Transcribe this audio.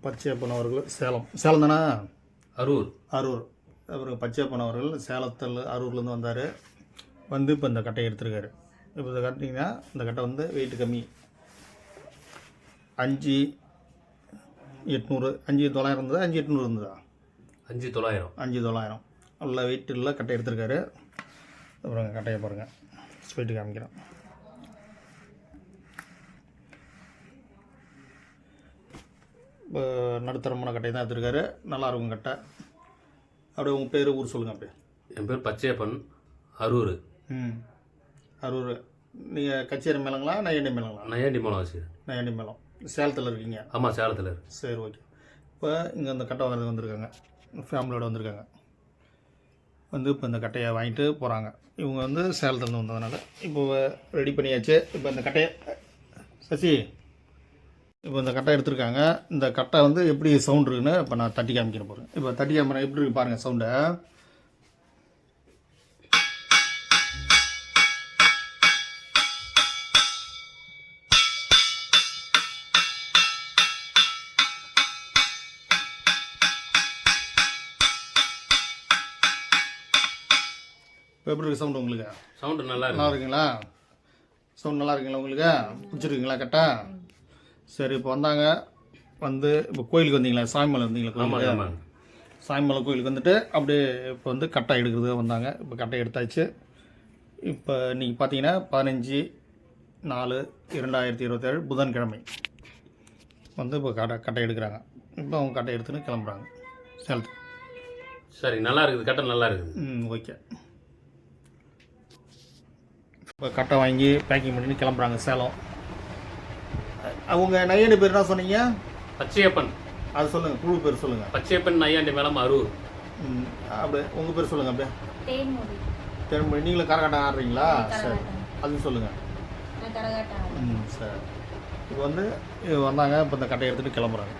பச்சையப்பன் அவர்கள் சேலம் தானே? அரூர். அப்புறம் பச்சையப்பன் அவர்கள் சேலத்தில் அரூர்லேருந்து வந்தார். வந்து இப்போ இந்த கட்டையை எடுத்துருக்காரு. இப்போ இதை கட்டிங்கன்னா இந்த கட்டை வந்து வெயிட் கம்மி, 5800 5900 இருந்ததா 5800 இருந்ததா? 5900 நல்ல வெயிட்டில் கட்டை எடுத்துருக்காரு. அப்புறம் கட்டையை பாருங்கள், ஸ்வீட்டு காமிக்கிறேன். இப்போ நடுத்தரமான கட்டை தான் எடுத்துருக்காரு. நல்லாயிருக்கும் கட்டை. அப்படியே உங்கள் பேர், ஊர் சொல்லுங்கள். அப்படியே. என் பேர் பச்சையப்பன், அரூர். அரூர். நீங்கள் கச்சேரி மேளங்களா நையாண்டி மேளங்களா? நையாண்டி மேளம் ஆச்சு. நையாண்டி மேளம். சேலத்தில் இருக்கீங்க? ஆமாம், சேலத்தில். சரி, ஓகே. இப்போ இங்கே இந்த கட்டை வாங்குறது வந்திருக்காங்க, ஃபேமிலியோடு வந்திருக்காங்க. வந்து இப்போ இந்த கட்டையை வாங்கிட்டு போகிறாங்க. இவங்க வந்து சேலத்துலேருந்து வந்ததுனால இப்போ ரெடி பண்ணியாச்சு. இப்போ இந்த கட்டையை சசி இப்போ இந்த கட்டை எடுத்துருக்காங்க. இந்த கட்டை வந்து எப்படி சவுண்ட் இருக்குன்னு இப்போ நான் தட்டி காமிக்கிற போகிறேன். இப்போ தட்டி காமிக்கிறேன், எப்படி இருக்கு பாருங்கள் சவுண்டை. இப்போ எப்படி இருக்குது சவுண்டு உங்களுக்கு? சவுண்டு நல்லா இருக்குங்களா? சவுண்ட் நல்லா இருக்குங்களா உங்களுக்கு? பிடிச்சிருக்குங்களா கட்டை? சரி, இப்போ வந்தாங்க. வந்து இப்போ கோயிலுக்கு வந்தீங்களா? சாமிமலை வந்தீங்களா? கோயிலுக்கு. சாமிமலை கோயிலுக்கு வந்துட்டு அப்படியே இப்போ வந்து கட்டை எடுக்கிறதுக்கு வந்தாங்க. இப்போ கட்டை எடுத்தாச்சு. இப்போ இன்றைக்கி பார்த்தீங்கன்னா 15/4/2027 புதன்கிழமை வந்து இப்போ கட்டை எடுக்கிறாங்க. இப்போ அவங்க கட்டை எடுத்துன்னு கிளம்புறாங்க சேலத்துக்கு. சரி, நல்லா இருக்குது கட்டை, நல்லா இருக்குது. ஓகே. இப்போ கட்டை வாங்கி பேக்கிங் பண்ணிட்டு கிளம்புறாங்க சேலம். அவங்க நையாண்டி பேர் என்ன சொன்னீங்க? பச்சையப்பன். அது சொல்லுங்கள், குழு பேர் சொல்லுங்கள். பச்சையப்பன் நையாண்டி மேளம், அரூர். அப்படியே உங்கள் பேர் சொல்லுங்கள். அப்படியே தேன்மொழி. நீங்களும் கரகாட்டம் ஆடுறீங்களா? சரி, அது சொல்லுங்கள். சரி. இப்போ வந்து வந்தாங்க. இப்போ இந்த கட்டையை எடுத்துகிட்டு கிளம்புறாங்க.